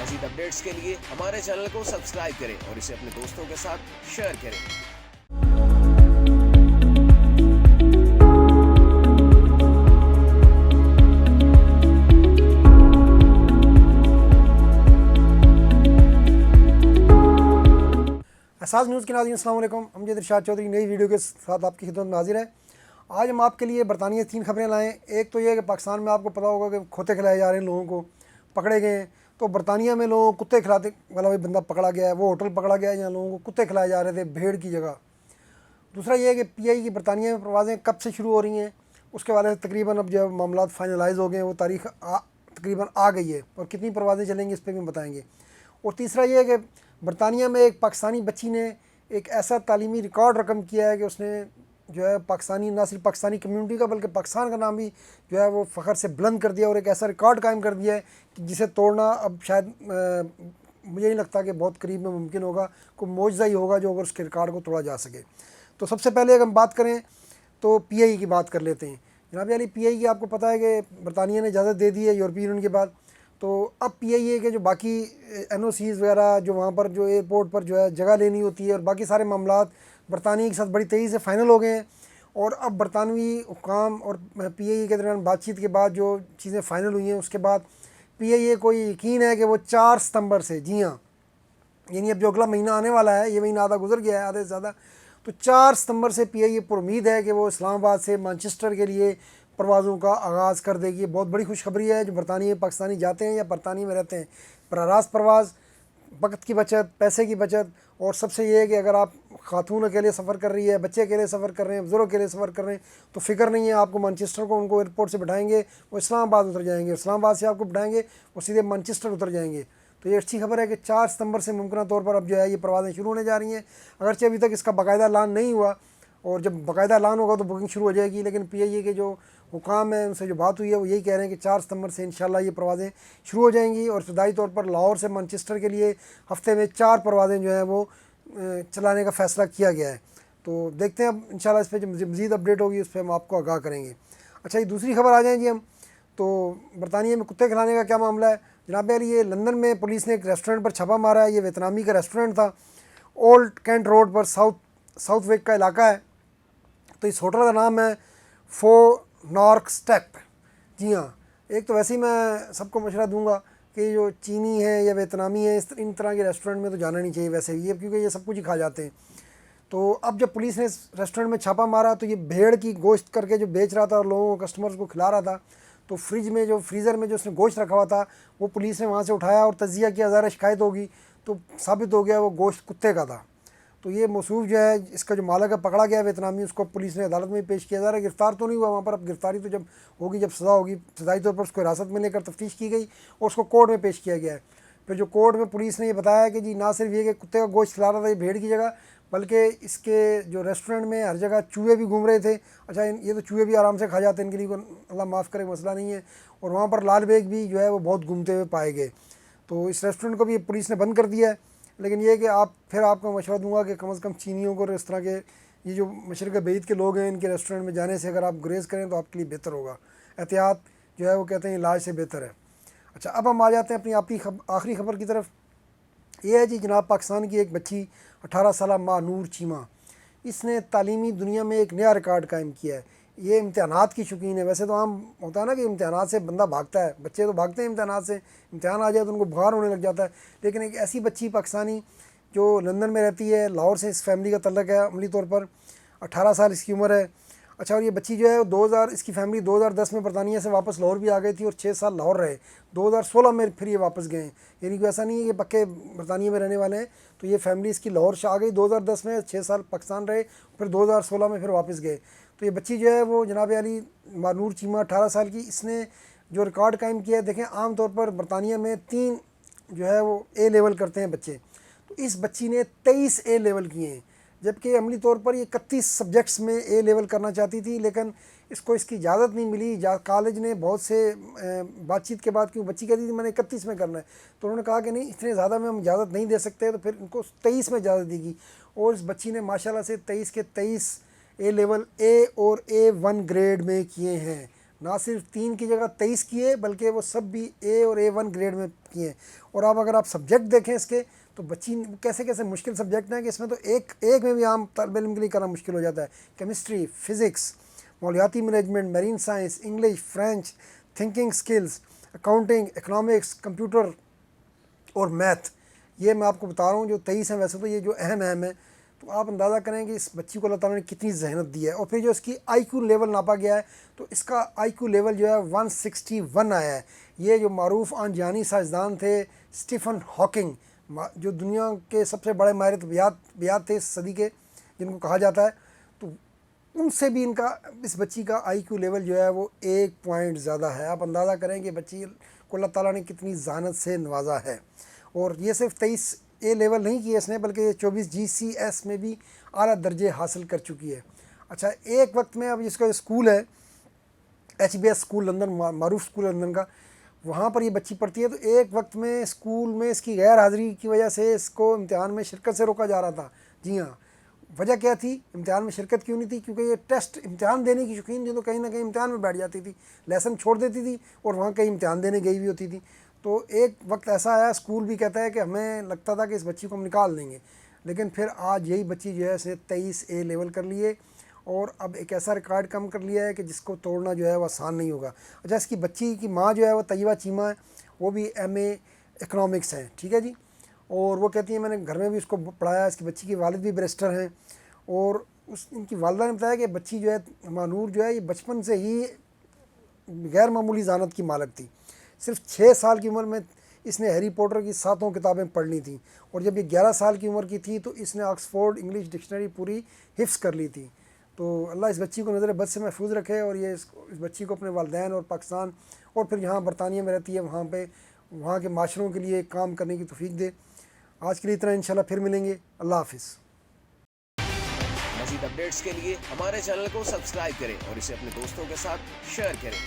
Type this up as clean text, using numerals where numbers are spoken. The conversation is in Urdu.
مزید اپڈیٹس کے لیے ہمارے چینل کو سبسکرائب کریں اور اسے اپنے دوستوں کے ساتھ شیئر کریں۔ احساس نیوز کے ناظرین السلام علیکم، امجد ارشاد چودھری نئی ویڈیو کے ساتھ آپ کی خدمت میں حاضر ہے۔ آج ہم آپ کے لیے برطانیہ سے 3 خبریں لائیں۔ ایک تو یہ ہے کہ پاکستان میں آپ کو پتہ ہوگا کہ کھوتے کھلائے جا رہے ہیں، لوگوں کو پکڑے گئے ہیں۔ تو برطانیہ میں لوگوں کو کتے کھلاتے والا بھی بندہ پکڑا گیا ہے، وہ ہوٹل پکڑا گیا ہے جہاں لوگوں کو کتے کھلائے جا رہے تھے بھیڑ کی جگہ۔ دوسرا یہ ہے کہ پی آئی کی برطانیہ میں پروازیں کب سے شروع ہو رہی ہیں، اس کے والے سے تقریباً اب جب معاملات فائنلائز ہو گئے ہیں، وہ تاریخ تقریباً آ گئی ہے اور کتنی پروازیں چلیں گی اس پہ بھی بتائیں گے۔ اور تیسرا یہ ہے کہ برطانیہ میں ایک پاکستانی بچی نے ایک ایسا تعلیمی ریکارڈ رقم کیا ہے کہ اس نے جو ہے پاکستانی، نہ صرف پاکستانی کمیونٹی کا بلکہ پاکستان کا نام بھی جو ہے وہ فخر سے بلند کر دیا اور ایک ایسا ریکارڈ قائم کر دیا ہے کہ جسے توڑنا اب شاید مجھے نہیں لگتا کہ بہت قریب میں ممکن ہوگا، کوئی معجزہ ہی ہوگا جو اگر اس کے ریکارڈ کو توڑا جا سکے۔ تو سب سے پہلے اگر ہم بات کریں تو پی آئی کی بات کر لیتے ہیں۔ جناب علی، پی آئی کی آپ کو پتہ ہے کہ برطانیہ نے اجازت دے دی ہے یورپی یونین کے بعد۔ تو اب پی آئی اے کے جو باقی این او سیز وغیرہ جو وہاں پر جو ایئرپورٹ پر جو ہے جگہ لینی ہوتی ہے اور باقی سارے معاملات برطانیہ کے ساتھ بڑی تیزی سے فائنل ہو گئے ہیں، اور اب برطانوی حکام اور پی آئی اے کے درمیان بات چیت کے بعد جو چیزیں فائنل ہوئی ہیں اس کے بعد پی آئی اے کو یہ یقین ہے کہ وہ 4 ستمبر سے، جی ہاں، یعنی اب جو اگلا مہینہ آنے والا ہے، یہ مہینہ آدھا گزر گیا ہے، آدھے سے زیادہ، تو 4 ستمبر سے پی آئی اے پر امید ہے کہ وہ اسلام آباد سے مانچسٹر کے لیے پروازوں کا آغاز کر دے گی۔ بہت بڑی خوشخبری ہے جو برطانیہ پاکستانی جاتے ہیں یا برطانیہ میں رہتے ہیں۔ براہ راست پرواز، وقت کی بچت، پیسے کی بچت، اور سب سے یہ ہے کہ اگر آپ خاتون اکیلے سفر کر رہی ہے، بچے اکیلے سفر کر رہے ہیں، بزرگ اکیلے سفر کر رہے ہیں، تو فکر نہیں ہے، آپ کو مانچسٹر کو ان کو ایئرپورٹ سے بٹھائیں گے، وہ اسلام آباد اتر جائیں گے، اسلام آباد سے آپ کو بٹھائیں گے، وہ سیدھے مانچسٹر اتر جائیں گے۔ تو یہ اچھی خبر ہے کہ 4 ستمبر سے ممکنہ طور پر اب جو ہے یہ پروازیں شروع ہونے جا رہی ہیں، اگرچہ ابھی تک اس کا باقاعدہ اعلان نہیں ہوا، اور جب باقاعدہ اعلان ہوگا تو بکنگ شروع ہو جائے گی، لیکن پی آئی اے کے جو حکام ہیں ان سے جو بات ہوئی ہے وہ یہی کہہ رہے ہیں کہ 4 ستمبر سے انشاءاللہ یہ پروازیں شروع ہو جائیں گی، اور ابتدائی طور پر لاہور سے مانچسٹر کے لیے ہفتے میں 4 پروازیں جو ہیں وہ چلانے کا فیصلہ کیا گیا ہے۔ تو دیکھتے ہیں اب انشاءاللہ اس پہ جو مزید اپڈیٹ ہوگی اس پہ ہم آپ کو آگاہ کریں گے۔ اچھا، یہ دوسری خبر آ جائیں جی ہم، تو برطانیہ میں کتے کھلانے کا کیا معاملہ ہے؟ جناب علی، یہ لندن میں پولیس نے ایک ریسٹورنٹ پر چھاپا مارا ہے۔ یہ ویتنامی کا ریسٹورنٹ تھا، اولڈ کینٹ روڈ پر ساؤتھ ویک کا علاقہ ہے۔ تو اس ہوٹل کا نام ہے فو نارک اسٹیپ۔ جی ہاں، ایک تو ویسے ہی میں سب کو مشورہ دوں گا کہ جو چینی ہے یا ویتنامی ہے ان طرح کے ریسٹورنٹ میں تو جانا نہیں چاہیے ویسے یہ، کیونکہ یہ سب کچھ ہی کھا جاتے ہیں۔ تو اب جب پولیس نے اس ریسٹورنٹ میں چھاپا مارا تو یہ بھیڑ کی گوشت کر کے جو بیچ رہا تھا اور لوگوں کو کسٹمرز کو کھلا رہا تھا، تو فریزر میں جو اس نے گوشت رکھا ہوا تھا وہ پولیس نے وہاں سے اٹھایا اور تجزیہ کیا، ظاہر شکایت ہوگی تو ثابت ہو گیا وہ گوشت کتے کا تھا۔ تو یہ موصوف جو ہے، اس کا جو مالک ہے، پکڑا گیا ویتنامی، اس کو پولیس نے عدالت میں پیش کیا۔ ظاہر گرفتار تو نہیں ہوا وہاں پر، اب گرفتاری تو جب ہوگی، جب سزا ہوگی، ابتدائی طور پر اس کو حراست میں لے کر تفتیش کی گئی اور اس کو کورٹ میں پیش کیا گیا ہے۔ پھر جو کورٹ میں پولیس نے یہ بتایا کہ جی نہ صرف یہ کہ کتے کا گوشت کھلا رہا تھا یہ بھیڑ کی جگہ، بلکہ اس کے جو ریسٹورنٹ میں ہر جگہ چوہے بھی گھوم رہے تھے۔ اچھا، یہ تو چوہے بھی آرام سے کھا جاتے ہیں، ان کے لیے اللہ معاف کرے مسئلہ نہیں ہے، اور وہاں پر لال بیگ بھی جو ہے وہ بہت گھومتے ہوئے پائے گئے۔ تو اس ریسٹورنٹ کو بھی پولیس نے بند کر دیا ہے، لیکن یہ کہ آپ کو مشورہ دوں گا کہ کم از کم چینیوں کو اور اس طرح کے یہ جو مشرق بعید کے لوگ ہیں ان کے ریسٹورنٹ میں جانے سے اگر آپ گریز کریں تو آپ کے لیے بہتر ہوگا۔ احتیاط جو ہے وہ کہتے ہیں علاج سے بہتر ہے۔ اچھا، اب ہم آ جاتے ہیں اپنی آخری خبر کی طرف۔ یہ ہے جی جناب، پاکستان کی ایک بچی 18 سالہ ماں نور چیمہ، اس نے تعلیمی دنیا میں ایک نیا ریکارڈ قائم کیا ہے۔ یہ امتحانات کی شوقین ہے۔ ویسے تو عام ہوتا ہے نا کہ امتحانات سے بندہ بھاگتا ہے، بچے تو بھاگتے ہیں امتحانات سے، امتحان آ جائے تو ان کو بخار ہونے لگ جاتا ہے، لیکن ایک ایسی بچی پاکستانی جو لندن میں رہتی ہے، لاہور سے اس فیملی کا تعلق ہے، عملی طور پر 18 سال اس کی عمر ہے۔ اچھا، اور یہ بچی جو ہے اس کی فیملی 2010 میں برطانیہ سے واپس لاہور بھی آ گئی تھی اور 6 سال لاہور رہے، 2016 میں پھر یہ واپس گئے ہیں، یعنی کہ ایسا نہیں ہے کہ پکے برطانیہ میں رہنے والے ہیں۔ تو یہ فیملی اس کی لاہور سے آ گئی 2010 میں، 6 سال پاکستان رہے، پھر 2016 میں پھر واپس گئے۔ تو یہ بچی جو ہے وہ جناب علی نور چیمہ 18 سال کی، اس نے جو ریکارڈ قائم کیا ہے، دیکھیں عام طور پر برطانیہ میں 3 جو ہے وہ اے لیول کرتے ہیں بچے، تو اس بچی نے 23 اے لیول کیے ہیں، جبکہ عملی طور پر یہ 31 سبجیکٹس میں اے لیول کرنا چاہتی تھی، لیکن اس کو اس کی اجازت نہیں ملی۔ کالج نے بہت سے بات چیت کے بعد، کیوں بچی کہتی تھی میں نے 31 میں کرنا ہے، تو انہوں نے کہا کہ نہیں، اتنے زیادہ میں ہم اجازت نہیں دے سکتے، تو پھر ان کو 23 میں اجازت دی گئی، اور اس بچی نے ماشاءاللہ سے 23 کے 23 اے لیول اے اور A1 گریڈ میں کیے ہیں۔ نہ صرف 3 کی جگہ 23 کیے بلکہ وہ سب بھی اے اور A1 گریڈ میں کیے ہیں. اور اب اگر آپ سبجیکٹ دیکھیں اس کے تو بچی کیسے کیسے مشکل سبجیکٹ ہیں کہ اس میں تو ایک میں بھی عام طالب علم کے لیے کرنا مشکل ہو جاتا ہے. کیمسٹری، فزکس، ماحولیاتی management, marine science, English, French, thinking skills, accounting, economics, computer اور میتھ. یہ میں آپ کو بتا رہا ہوں جو 23 ہیں. ویسے تو یہ جو اہم ہیں تو آپ اندازہ کریں کہ اس بچی کو اللہ تعالیٰ نے کتنی ذہنت دی ہے. اور پھر جو اس کی آئی کیو لیول ناپا گیا ہے تو اس کا آئی کیو لیول جو ہے 161 آیا ہے. یہ جو معروف آنجانی سائنسدان تھے اسٹیفن ہاکنگ، جو دنیا کے سب سے بڑے ماہر طبیعیات تھے اس صدی کے، جن کو کہا جاتا ہے، تو ان سے بھی اس بچی کا آئی کیو لیول جو ہے وہ 1 پوائنٹ زیادہ ہے. آپ اندازہ کریں کہ بچی کو اللہ تعالیٰ نے کتنی ذہانت سے نوازا ہے. اور یہ صرف 23 اے لیول نہیں کیا اس نے بلکہ یہ 24 GCS میں بھی اعلیٰ درجے حاصل کر چکی ہے. اچھا، ایک وقت میں اب اس کا اسکول ہے HBS اسکول لندن، معروف اسکول لندن کا، وہاں پر یہ بچی پڑھتی ہے. تو ایک وقت میں اسکول میں اس کی غیر حاضری کی وجہ سے اس کو امتحان میں شرکت سے روکا جا رہا تھا. جی ہاں، وجہ کیا تھی امتحان میں شرکت کیوں نہیں تھی؟ کیونکہ یہ ٹیسٹ امتحان دینے کی شوقین جو تو کہیں نہ کہیں امتحان میں بیٹھ جاتی تھی، لیسن چھوڑ دیتی تھی اور وہاں کہیں امتحان دینے گئی بھی ہوتی تھی. تو ایک وقت ایسا آیا، اسکول بھی کہتا ہے کہ ہمیں لگتا تھا کہ اس بچی کو ہم نکال دیں گے، لیکن پھر آج یہی بچی جو ہے اس نے 23 اے لیول کر لیے اور اب ایک ایسا ریکارڈ کم کر لیا ہے کہ جس کو توڑنا جو ہے وہ آسان نہیں ہوگا. اچھا، اس کی بچی کی ماں جو ہے وہ طیبہ چیمہ ہے، وہ بھی MA اکنامکس ہیں. ٹھیک ہے جی. اور وہ کہتی ہیں میں نے گھر میں بھی اس کو پڑھایا. اس کی بچی کی والد بھی بیرسٹر ہیں اور ان کی والدہ نے بتایا کہ بچی جو ہے مانور جو ہے یہ بچپن سے ہی غیر معمولی ذہانت کی مالک تھی. صرف 6 سال کی عمر میں اس نے ہیری پوٹر کی 7 کتابیں پڑھ لی تھیں اور جب یہ 11 سال کی عمر کی تھی تو اس نے آکسفورڈ انگلش ڈکشنری پوری حفظ کر لی تھی. تو اللہ اس بچی کو نظر بد سے محفوظ رکھے اور یہ اس بچی کو اپنے والدین اور پاکستان اور پھر یہاں برطانیہ میں رہتی ہے وہاں کے معاشروں کے لیے کام کرنے کی توفیق دے. آج کے لیے اتنا، انشاءاللہ پھر ملیں گے. اللہ حافظ. مزید اپڈیٹس کے لیے ہمارے چینل کو سبسکرائب کریں اور اسے اپنے دوستوں کے ساتھ شیئر کریں.